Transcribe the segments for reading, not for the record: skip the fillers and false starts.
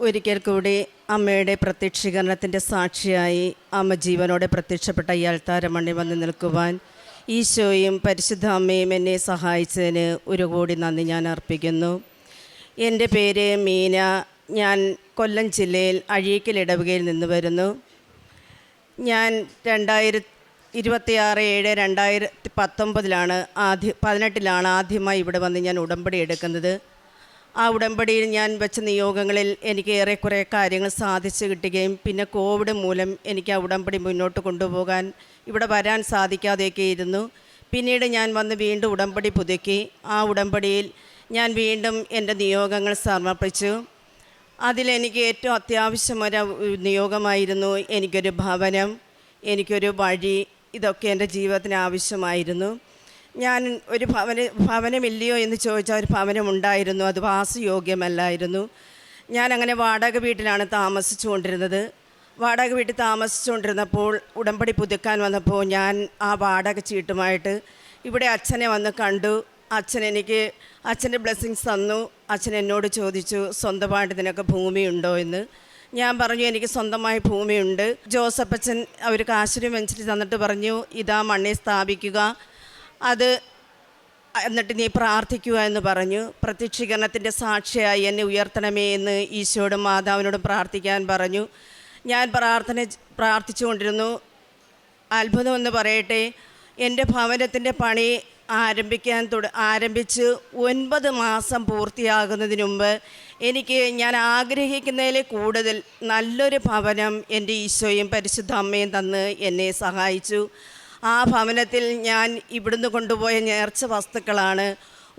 ഒരിക്കൽ കൂടി അമ്മയുടെ പ്രത്യക്ഷീകരണത്തിൻ്റെ സാക്ഷിയായി അമ്മ ജീവനോടെ പ്രത്യക്ഷപ്പെട്ട ഈ അൾത്താരമണ്ണി വന്ന് നിൽക്കുവാൻ ഈശോയും പരിശുദ്ധ അമ്മയും എന്നെ സഹായിച്ചതിന് ഒരു കോടി നന്ദി ഞാൻ അർപ്പിക്കുന്നു. എൻ്റെ പേര് മീന. ഞാൻ കൊല്ലം ജില്ലയിൽ അഴീക്കൽ ഇടവകയിൽ നിന്ന് വരുന്നു. ഞാൻ 2018 ആദ്യമായി ഇവിടെ വന്ന് ഞാൻ ഉടമ്പടി എടുക്കുന്നത്. ആ ഉടമ്പടിയിൽ ഞാൻ വെച്ച നിയോഗങ്ങളിൽ എനിക്ക് ഏറെക്കുറെ കാര്യങ്ങൾ സാധിച്ചു കിട്ടുകയും പിന്നെ കോവിഡ് മൂലം എനിക്ക് ആ ഉടമ്പടി മുന്നോട്ട് കൊണ്ടുപോകാൻ ഇവിടെ വരാൻ സാധിക്കാതെയൊക്കെ ഇരുന്നു. പിന്നീട് ഞാൻ വന്ന് വീണ്ടും ഉടമ്പടി പുതുക്കി. ആ ഉടമ്പടിയിൽ ഞാൻ വീണ്ടും എൻ്റെ നിയോഗങ്ങൾ സമർപ്പിച്ചു. അതിലെനിക്ക് ഏറ്റവും അത്യാവശ്യമൊരു നിയോഗമായിരുന്നു എനിക്കൊരു ഭവനം, എനിക്കൊരു വഴി. ഇതൊക്കെ എൻ്റെ ജീവിതത്തിന് ആവശ്യമായിരുന്നു. ഞാൻ ഒരു ഭവനമില്ലയോ എന്ന് ചോദിച്ചാൽ ഒരു ഭവനമുണ്ടായിരുന്നു. അത് വാസയോഗ്യമല്ലായിരുന്നു. ഞാനങ്ങനെ വാടക വീട്ടിലാണ് താമസിച്ചുകൊണ്ടിരുന്നത്. വാടക വീട്ടിൽ താമസിച്ചുകൊണ്ടിരുന്നപ്പോൾ ഉടമ്പടി പുതുക്കാൻ വന്നപ്പോൾ ഞാൻ ആ വാടക ചീട്ടുമായിട്ട് ഇവിടെ അച്ഛനെ വന്ന് കണ്ടു. അച്ഛൻ്റെ ബ്ലെസ്സിങ്സ് തന്നു. അച്ഛൻ എന്നോട് ചോദിച്ചു, സ്വന്തമായിട്ട് നിനക്ക് ഭൂമിയുണ്ടോ എന്ന്. ഞാൻ പറഞ്ഞു, എനിക്ക് സ്വന്തമായി ഭൂമിയുണ്ട്. ജോസഫ് അച്ഛൻ അവർ കാശുരി വെഞ്ചിട്ട് തന്നിട്ട് പറഞ്ഞു, ഇതാ മണ്ണിൽ സ്ഥാപിക്കുക, അത് എന്നിട്ട് നീ പ്രാർത്ഥിക്കുക എന്ന് പറഞ്ഞു. പ്രത്യക്ഷീകരണത്തിൻ്റെ സാക്ഷിയായി എന്നെ ഉയർത്തണമേ എന്ന് ഈശോയോടും മാതാവിനോടും പ്രാർത്ഥിക്കാൻ പറഞ്ഞു. ഞാൻ പ്രാർത്ഥിച്ചുകൊണ്ടിരുന്നു. അത്ഭുതമെന്ന് പറയട്ടെ, എൻ്റെ ഭവനത്തിൻ്റെ പണി ആരംഭിച്ച് 9 മാസം പൂർത്തിയാകുന്നതിന് മുമ്പ് ഞാൻ ആഗ്രഹിക്കുന്നതിൽ കൂടുതൽ നല്ലൊരു ഭവനം എൻ്റെ ഈശോയും പരിശുദ്ധ അമ്മയും തന്ന് എന്നെ സഹായിച്ചു. ആ ഭവനത്തിൽ ഞാൻ ഇവിടുന്ന് കൊണ്ടുപോയ നേർച്ച വസ്തുക്കളാണ്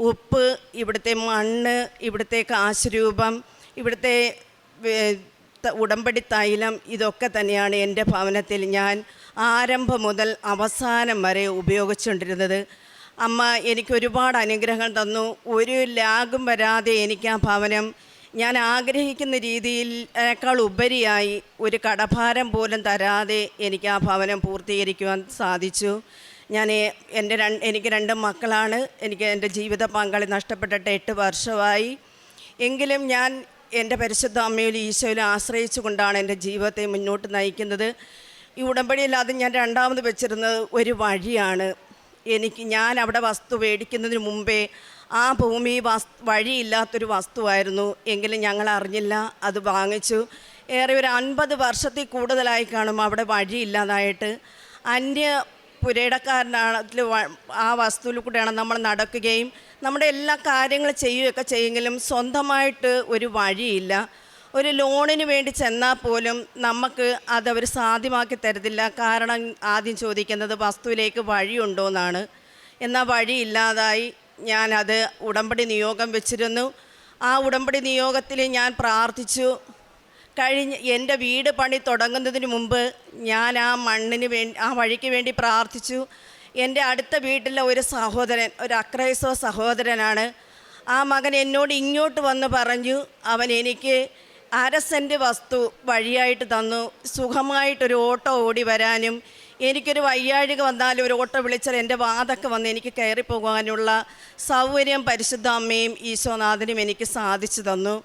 ഉപ്പ്, ഇവിടുത്തെ മണ്ണ്, ഇവിടുത്തെ കാശുരൂപം, ഇവിടുത്തെ ഉടമ്പടി തൈലം. ഇതൊക്കെ തന്നെയാണ് എൻ്റെ ഭവനത്തിൽ ഞാൻ ആരംഭം മുതൽ അവസാനം വരെ ഉപയോഗിച്ചുകൊണ്ടിരുന്നത്. അമ്മ എനിക്ക് ഒരുപാട് അനുഗ്രഹങ്ങൾ തന്നു. ഒരു ലാഗും വരാതെ എനിക്ക് ആ ഭവനം ഞാൻ ആഗ്രഹിക്കുന്ന രീതിയിലേക്കാൾ ഉപരിയായി ഒരു കടഭാരം പോലും തരാതെ എനിക്ക് ആ ഭവനം പൂർത്തീകരിക്കുവാൻ സാധിച്ചു. എനിക്ക് 2 മക്കളാണ്. എനിക്ക് എൻ്റെ ജീവിത പങ്കാളി നഷ്ടപ്പെട്ടിട്ട് 8 വർഷമായി. എങ്കിലും ഞാൻ എൻ്റെ പരിശുദ്ധ അമ്മയിലും ഈശോയിലും ആശ്രയിച്ചു കൊണ്ടാണ് എൻ്റെ ജീവിതത്തെ മുന്നോട്ട് നയിക്കുന്നത്. ഈ ഉടമ്പടിയില്ലാതെ ഞാൻ രണ്ടാമത് വെച്ചിരുന്നത് ഒരു വഴിയാണ്. ഞാൻ അവിടെ വസ്തു മേടിക്കുന്നതിന് മുമ്പേ ആ ഭൂമി വഴിയില്ലാത്തൊരു വസ്തുവായിരുന്നു. എങ്കിലും ഞങ്ങൾ അറിഞ്ഞില്ല, അത് വാങ്ങിച്ചു. ഏറെ ഒരു 50 വർഷത്തിൽ കൂടുതലായി കാണും അവിടെ വഴിയില്ലാതായിട്ട്. പുരയിടക്കാരനാണെങ്കിൽ ആ വസ്തുവിൽ കൂടെയാണ് നമ്മൾ നടക്കുകയും നമ്മുടെ എല്ലാ കാര്യങ്ങളും ചെയ്യുകയൊക്കെ ചെയ്യുമെങ്കിലും സ്വന്തമായിട്ട് ഒരു വഴിയില്ല. ഒരു ലോണിന് വേണ്ടി ചെന്നാൽ പോലും നമുക്ക് അതവർ സാധ്യമാക്കി തരത്തില്ല. കാരണം ആദ്യം ചോദിക്കുന്നത് വസ്തുവിലേക്ക് വഴിയുണ്ടോ എന്നാണ്. എന്നാൽ വഴിയില്ലാതായി. ഞാനത് ഉടമ്പടി നിയോഗം വെച്ചിരുന്നു. ആ ഉടമ്പടി നിയോഗത്തിൽ ഞാൻ പ്രാർത്ഥിച്ചു. എൻ്റെ വീട് പണി തുടങ്ങുന്നതിന് മുമ്പ് ഞാൻ ആ വഴിക്ക് വേണ്ടി പ്രാർത്ഥിച്ചു. എൻ്റെ അടുത്ത വീട്ടിലെ ഒരു സഹോദരൻ, ഒരു അക്രൈസ്തവ സഹോദരനാണ്. ആ മകൻ എന്നോട് ഇങ്ങോട്ട് വന്ന് പറഞ്ഞു, അവൻ എനിക്ക് 1/2 സെൻറ്റ് വസ്തു വഴിയായിട്ട് തന്നു. സുഖമായിട്ടൊരു ഓട്ടോ ഓടി വരാനും എനിക്കൊരു വയ്യാഴിക വന്നാലും ഒരു ഓട്ടോ വിളിച്ചാൽ എൻ്റെ വാതൊക്കെ വന്ന് എനിക്ക് കയറിപ്പോകാനുള്ള സൗകര്യം പരിശുദ്ധ അമ്മയും ഈശോനാഥനും എനിക്ക് സാധിച്ചു തന്നു.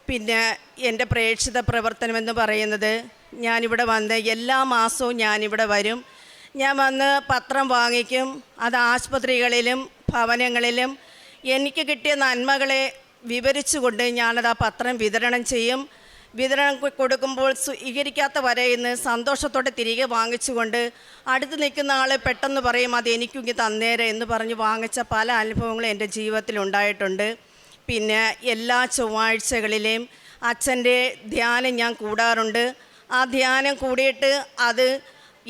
പിന്നെ എൻ്റെ പ്രേക്ഷിത പ്രവർത്തനമെന്ന് പറയുന്നത്, ഞാനിവിടെ വന്ന് എല്ലാ മാസവും ഞാനിവിടെ വരും. ഞാൻ വന്ന് പത്രം വാങ്ങിക്കും. അത് ആശുപത്രികളിലും ഭവനങ്ങളിലും എനിക്ക് കിട്ടിയ നന്മകളെ വിവരിച്ചുകൊണ്ട് ഞാനത് ആ പത്രം വിതരണം ചെയ്യും. വിതരണം കൊടുക്കുമ്പോൾ സ്വീകരിക്കാത്ത വരയിന്ന് സന്തോഷത്തോടെ തിരികെ വാങ്ങിച്ചുകൊണ്ട് അടുത്ത് നിൽക്കുന്ന ആൾ പെട്ടെന്ന് പറയും, അത് എനിക്കിങ്ങ് തന്നേരെ എന്ന് പറഞ്ഞ് വാങ്ങിച്ച പല അനുഭവങ്ങളും എൻ്റെ ജീവിതത്തിൽ ഉണ്ടായിട്ടുണ്ട്. പിന്നെ എല്ലാ ചൊവ്വാഴ്ചകളിലെയും അച്ഛൻ്റെ ധ്യാനം ഞാൻ കൂടാറുണ്ട്. ആ ധ്യാനം കൂടിയിട്ട് അത്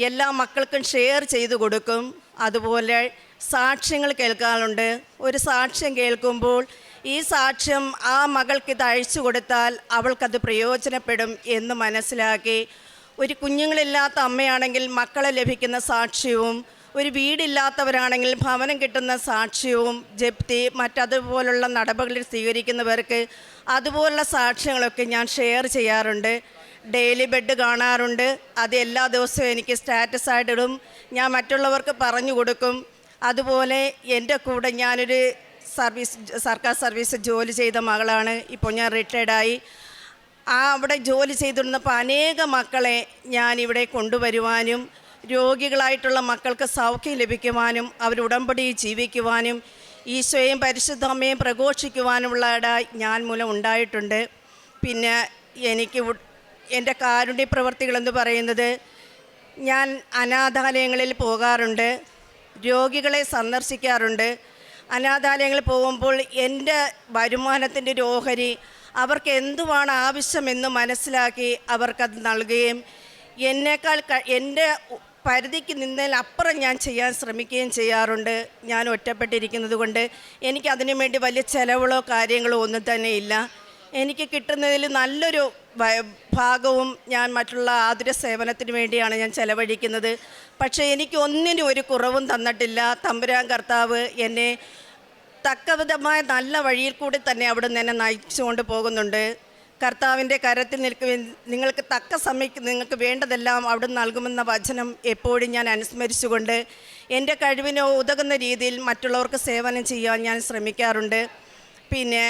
എല്ലാ മക്കൾക്കും ഷെയർ ചെയ്ത് കൊടുക്കും. അതുപോലെ സാക്ഷ്യങ്ങൾ കേൾക്കാറുണ്ട്. ഒരു സാക്ഷ്യം കേൾക്കുമ്പോൾ ഈ സാക്ഷ്യം ആ മകൾക്ക് ഇത് അയച്ചു കൊടുത്താൽ അവൾക്കത് പ്രയോജനപ്പെടും എന്ന് മനസ്സിലാക്കി, ഒരു കുഞ്ഞുങ്ങളില്ലാത്ത അമ്മയാണെങ്കിൽ മക്കളെ ലഭിക്കുന്ന സാക്ഷ്യവും, ഒരു വീടില്ലാത്തവരാണെങ്കിൽ ഭവനം കിട്ടുന്ന സാക്ഷ്യവും, ജപ്തി മറ്റതുപോലുള്ള നടപടികൾ സ്വീകരിക്കുന്നവർക്ക് അതുപോലുള്ള സാക്ഷ്യങ്ങളൊക്കെ ഞാൻ ഷെയർ ചെയ്യാറുണ്ട്. ഡെയിലി ബെഡ് കാണാറുണ്ട്. അത് എല്ലാ ദിവസവും എനിക്ക് സ്റ്റാറ്റസായിട്ടിടും. ഞാൻ മറ്റുള്ളവർക്ക് പറഞ്ഞു കൊടുക്കും. അതുപോലെ എൻ്റെ കൂടെ ഞാനൊരു സർക്കാർ സർവീസ് ജോലി ചെയ്ത മകളാണ്. ഇപ്പോൾ ഞാൻ റിട്ടയർഡായി. അവിടെ ജോലി ചെയ്തിരുന്നപ്പോൾ അനേക മക്കളെ ഞാൻ ഇവിടെ കൊണ്ടുവരുവാനും രോഗികളായിട്ടുള്ള മക്കൾക്ക് സൗഖ്യം ലഭിക്കുവാനും അവർ ഉടമ്പടി ജീവിക്കുവാനും ഈശോയും പരിശുദ്ധ അമ്മയും പ്രഘോഷിക്കുവാനുമുള്ള ഇട ഞാൻ മൂലം ഉണ്ടായിട്ടുണ്ട്. പിന്നെ എനിക്ക് എൻ്റെ കാരുണ്യ പ്രവർത്തികളെന്ന് പറയുന്നത്, ഞാൻ അനാഥാലയങ്ങളിൽ പോകാറുണ്ട്, രോഗികളെ സന്ദർശിക്കാറുണ്ട്. അനാഥാലയങ്ങളിൽ പോകുമ്പോൾ എൻ്റെ വരുമാനത്തിൻ്റെ ഒരു ഓഹരി അവർക്ക് എന്തുവാണ് ആവശ്യമെന്ന് മനസ്സിലാക്കി അവർക്കത് നൽകുകയും എന്നേക്കാൾ എൻ്റെ പരിധിക്ക് നിന്നതിലപ്പുറം ഞാൻ ചെയ്യാൻ ശ്രമിക്കുകയും ചെയ്യാറുണ്ട്. ഞാൻ ഒറ്റപ്പെട്ടിരിക്കുന്നത് കൊണ്ട് എനിക്കതിനു വേണ്ടി വലിയ ചിലവുകളോ കാര്യങ്ങളോ ഒന്നും തന്നെ ഇല്ല. എനിക്ക് കിട്ടുന്നതിൽ നല്ലൊരു ഭാഗവും ഞാൻ മറ്റുള്ള ആതുര സേവനത്തിന് വേണ്ടിയാണ് ഞാൻ ചെലവഴിക്കുന്നത്. പക്ഷേ എനിക്ക് ഒന്നിനും ഒരു കുറവും തന്നിട്ടില്ല. തമ്പുരാൻ കർത്താവ് എന്നെ തക്കവിധമായ നല്ല വഴിയിൽ കൂടി തന്നെ അവിടെ നിന്ന് എന്നെ നയിച്ചുകൊണ്ട് പോകുന്നുണ്ട്. കർത്താവിൻ്റെ കരത്തിൽ നിൽക്കുവിൻ, നിങ്ങൾക്ക് തക്ക സമയത്ത് നിങ്ങൾക്ക് വേണ്ടതെല്ലാം അവിടെ നൽകുമെന്ന വചനം എപ്പോഴും ഞാൻ അനുസ്മരിച്ചുകൊണ്ട് എൻ്റെ കഴിവിന് ഉതകുന്ന രീതിയിൽ മറ്റുള്ളവർക്ക് സേവനം ചെയ്യാൻ ഞാൻ ശ്രമിക്കാറുണ്ട്. പിന്നെ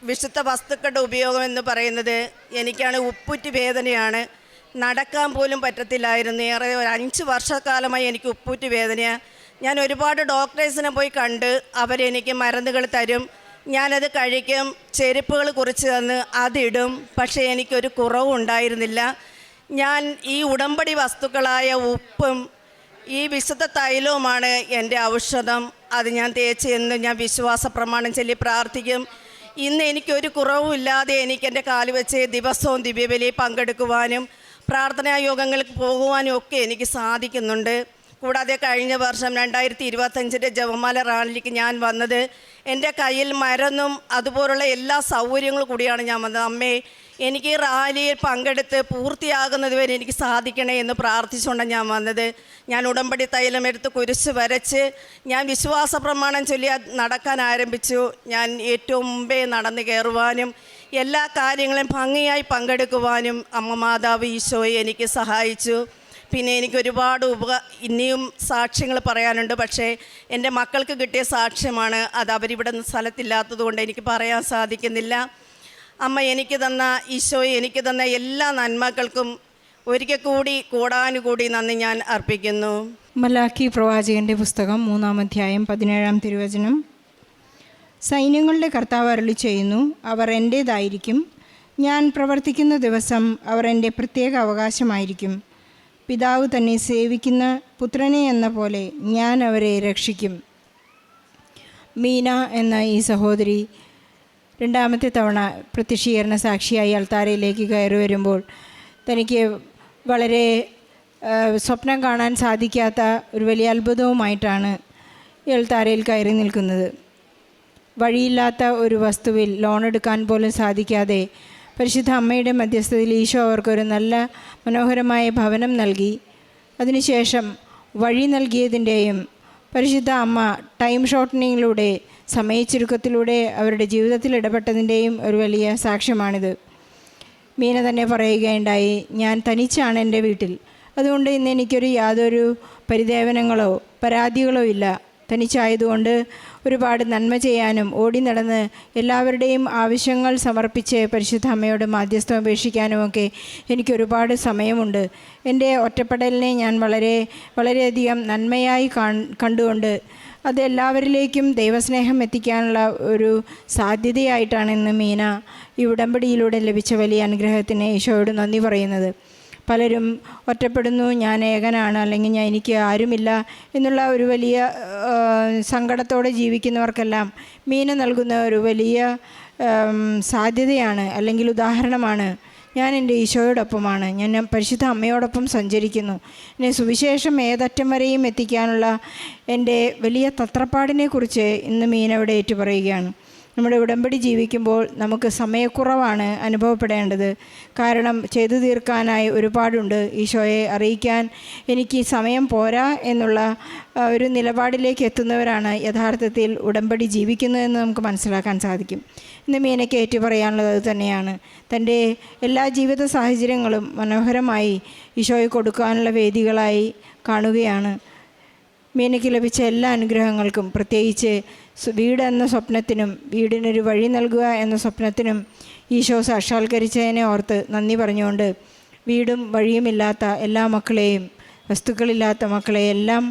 വിശുദ്ധ വസ്തുക്കളുടെ ഉപയോഗം എന്ന് പറയുന്നത്, എനിക്കാണ് ഉപ്പുറ്റി വേദനയാണ്, നടക്കാൻ പോലും പറ്റത്തില്ലായിരുന്നു. ഏറെ ഒരു 5 വർഷക്കാലമായി എനിക്ക് ഉപ്പുറ്റി വേദനയാണ്. ഞാൻ ഒരുപാട് ഡോക്ടേഴ്സിനെ പോയി കണ്ട് അവരെനിക്ക് മരുന്നുകൾ തരും, ഞാനത് കഴിക്കും, ചെരുപ്പുകൾ കുറിച്ച് തന്ന് അതിടും. പക്ഷേ എനിക്കൊരു കുറവും ഉണ്ടായിരുന്നില്ല. ഞാൻ ഈ ഉടമ്പടി വസ്തുക്കളായ ഉപ്പും ഈ വിശുദ്ധ തൈലവുമാണ് എൻ്റെ ഔഷധം. അത് ഞാൻ തേച്ച് എന്ന് ഞാൻ വിശ്വാസ പ്രമാണം ചൊല്ലി പ്രാർത്ഥിക്കും. ഇന്ന് എനിക്കൊരു കുറവുമില്ലാതെ എനിക്ക് എൻ്റെ കാല് വെച്ച് ദിവസവും ദിവ്യബലി പങ്കെടുക്കുവാനും പ്രാർത്ഥനാ യോഗങ്ങൾക്ക് പോകുവാനും ഒക്കെ എനിക്ക് സാധിക്കുന്നുണ്ട്. കൂടാതെ കഴിഞ്ഞ വർഷം 2025 ജപമാല റാലിക്ക് ഞാൻ വന്നത് എൻ്റെ കയ്യിൽ മരുന്നും അതുപോലുള്ള എല്ലാ സൗകര്യങ്ങളും കൂടിയാണ് ഞാൻ വന്നത്. അമ്മേ, എനിക്ക് ഈ റാലിയിൽ പങ്കെടുത്ത് പൂർത്തിയാകുന്നത് വരെ എനിക്ക് സാധിക്കണേ എന്ന് പ്രാർത്ഥിച്ചുകൊണ്ടാണ് ഞാൻ വന്നത്. ഞാൻ ഉടമ്പടി തൈലം എടുത്ത് കുരിശ് വരച്ച് ഞാൻ വിശ്വാസ പ്രമാണം ചൊല്ലി നടക്കാൻ ആരംഭിച്ചു. ഞാൻ ഏറ്റവും മുമ്പേ നടന്നു കയറുവാനും എല്ലാ കാര്യങ്ങളും ഭംഗിയായി പങ്കെടുക്കുവാനും അമ്മ മാതാവ് ഈശോയെ എനിക്ക് സഹായിച്ചു. പിന്നെ എനിക്ക് ഒരുപാട് ഇനിയും സാക്ഷ്യങ്ങൾ പറയാനുണ്ട്. പക്ഷേ എൻ്റെ മക്കൾക്ക് കിട്ടിയ സാക്ഷ്യമാണ് അത്. അവരിവിടെ സ്ഥലത്തില്ലാത്തത് കൊണ്ട് എനിക്ക് പറയാൻ സാധിക്കുന്നില്ല. അമ്മ എനിക്ക് തന്ന, ഈശോയെ എനിക്ക് തന്ന എല്ലാ നന്മകൾക്കും ഒരിക്കൽ കൂടി കൂടാനുകൂടി നന്ദി ഞാൻ അർപ്പിക്കുന്നു. മലാക്കി പ്രവാചകൻ്റെ പുസ്തകം 3-ാം അധ്യായം 17-ാം തിരുവചനം. സൈന്യങ്ങളുടെ കർത്താവ് അരുളി ചെയ്യുന്നു, അവർ എൻ്റേതായിരിക്കും, ഞാൻ പ്രവർത്തിക്കുന്ന ദിവസം അവർ എൻ്റെ പ്രത്യേക അവകാശമായിരിക്കും. പിതാവ് തന്നെ സേവിക്കുന്ന പുത്രനെ എന്ന പോലെ ഞാൻ അവരെ രക്ഷിക്കും. മീന എന്ന ഈ സഹോദരി 2ാമത്തെ തവണ പ്രത്യക്ഷീകരണ സാക്ഷിയായി അൾത്താരയിലേക്ക് കയറി വരുമ്പോൾ തനിക്ക് വളരെ സ്വപ്നം കാണാൻ സാധിക്കാത്ത ഒരു വലിയ അത്ഭുതവുമായിട്ടാണ് ഈ അൾത്താരയിൽ കയറി നിൽക്കുന്നത്. വഴിയില്ലാത്ത ഒരു വസ്തുവിൽ ലോൺ എടുക്കാൻ പോലും സാധിക്കാതെ പരിശുദ്ധ അമ്മയുടെ മധ്യസ്ഥതയിൽ ഈശോ അവർക്കൊരു നല്ല മനോഹരമായ ഭവനം നൽകി. അതിനുശേഷം വഴി നൽകിയതിൻ്റെയും പരിശുദ്ധ അമ്മ ടൈം ഷോർട്ടനിങ്ങിലൂടെ, സമയച്ചുരുക്കത്തിലൂടെ അവരുടെ ജീവിതത്തിൽ ഇടപെട്ടതിൻ്റെയും ഒരു വലിയ സാക്ഷ്യമാണിത്. മീന തന്നെ പറയുകയുണ്ടായി, ഞാൻ തനിച്ചാണ് എൻ്റെ വീട്ടിൽ, അതുകൊണ്ട് ഇന്ന് എനിക്കൊരു യാതൊരു പരിദേവനങ്ങളോ പരാതികളോ ഇല്ല. തനിച്ചായതുകൊണ്ട് ഒരുപാട് നന്മ ചെയ്യാനും ഓടി നടന്ന് എല്ലാവരുടെയും ആവശ്യങ്ങൾ സമർപ്പിച്ച് പരിശുദ്ധ അമ്മയോട് മാധ്യസ്ഥം അപേക്ഷിക്കാനുമൊക്കെ എനിക്കൊരുപാട് സമയമുണ്ട്. എൻ്റെ ഒറ്റപ്പെടലിനെ ഞാൻ വളരെയധികം നന്മയായി കണ്ടുകൊണ്ട് അത് എല്ലാവരിലേക്കും ദൈവസ്നേഹം എത്തിക്കാനുള്ള ഒരു സാധ്യതയായിട്ടാണ് ഇന്ന് മീന ഈ ഉടമ്പടിയിലൂടെ ലഭിച്ച വലിയ അനുഗ്രഹത്തിന് ഈശോയോട് നന്ദി പറയുന്നത്. പലരും ഒറ്റപ്പെടുന്നു, ഞാൻ ഏകനാണ്, അല്ലെങ്കിൽ എനിക്ക് ആരുമില്ല എന്നുള്ള ഒരു വലിയ സങ്കടത്തോടെ ജീവിക്കുന്നവർക്കെല്ലാം മീന നൽകുന്ന ഒരു വലിയ സാധ്യതയാണ്, അല്ലെങ്കിൽ ഉദാഹരണമാണ്. ഞാൻ എൻ്റെ ഈശോയോടൊപ്പമാണ്, ഞാൻ പരിശുദ്ധ അമ്മയോടൊപ്പം സഞ്ചരിക്കുന്നു. എന്നെ സുവിശേഷം ഏതറ്റം വരെയും എത്തിക്കാനുള്ള എൻ്റെ വലിയ തത്രപ്പാടിനെക്കുറിച്ച് ഇന്ന് മീന ഇവിടെ ഏറ്റുപറയുകയാണ്. നമ്മുടെ ഉടമ്പടി ജീവിക്കുമ്പോൾ നമുക്ക് സമയക്കുറവാണ് അനുഭവപ്പെടേണ്ടത്. കാരണം ചെയ്തു തീർക്കാനായി ഒരുപാടുണ്ട്. ഈശോയെ അറിയിക്കാൻ എനിക്ക് സമയം പോരാ എന്നുള്ള ഒരു നിലപാടിലേക്ക് എത്തുന്നവരാണ് യഥാർത്ഥത്തിൽ ഉടമ്പടി ജീവിക്കുന്നതെന്ന് നമുക്ക് മനസ്സിലാക്കാൻ സാധിക്കും. ഇന്ന് മീനയ്ക്ക് ഏറ്റു പറയാനുള്ളത് അത് തന്നെയാണ്. തൻ്റെ എല്ലാ ജീവിത സാഹചര്യങ്ങളും മനോഹരമായി ഈശോയെ കൊടുക്കാനുള്ള വേദികളായി കാണുകയാണ്. മീനയ്ക്ക് ലഭിച്ച എല്ലാ അനുഗ്രഹങ്ങൾക്കും, പ്രത്യേകിച്ച് വീട് എന്ന സ്വപ്നത്തിനും വീടിനൊരു വഴി നൽകുക എന്ന സ്വപ്നത്തിനും ഈശോ സാക്ഷാത്കരിച്ചതിനെ ഓർത്ത് നന്ദി പറഞ്ഞുകൊണ്ട് വീടും വഴിയുമില്ലാത്ത എല്ലാ മക്കളെയും, വസ്തുക്കളില്ലാത്ത മക്കളെയെല്ലാം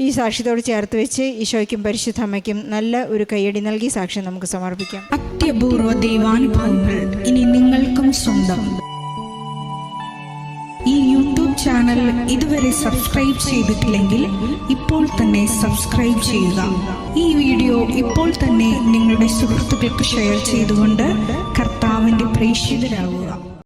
ഈ സാക്ഷ്യത്തോട് ചേർത്ത് വെച്ച് ഈശോയ്ക്കും പരിശുദ്ധ അമ്മയ്ക്കും നല്ല ഒരു കയ്യടി നൽകി സാക്ഷ്യം നമുക്ക് സമർപ്പിക്കാം. അത്യപൂർവ ദൈവാനുഭവങ്ങൾ ഇനി നിങ്ങൾക്കും സ്വന്തം. ഈ യൂട്യൂബ് ചാനൽ ഇതുവരെ സബ്സ്ക്രൈബ് ചെയ്തിട്ടില്ലെങ്കിൽ ഇപ്പോൾ തന്നെ സബ്സ്ക്രൈബ് ചെയ്യുക. ഈ വീഡിയോ ഇപ്പോൾ തന്നെ നിങ്ങളുടെ സുഹൃത്തുക്കൾക്ക് ഷെയർ ചെയ്തുകൊണ്ട് കർത്താവിൻ്റെ പ്രേക്ഷിതരാകുക.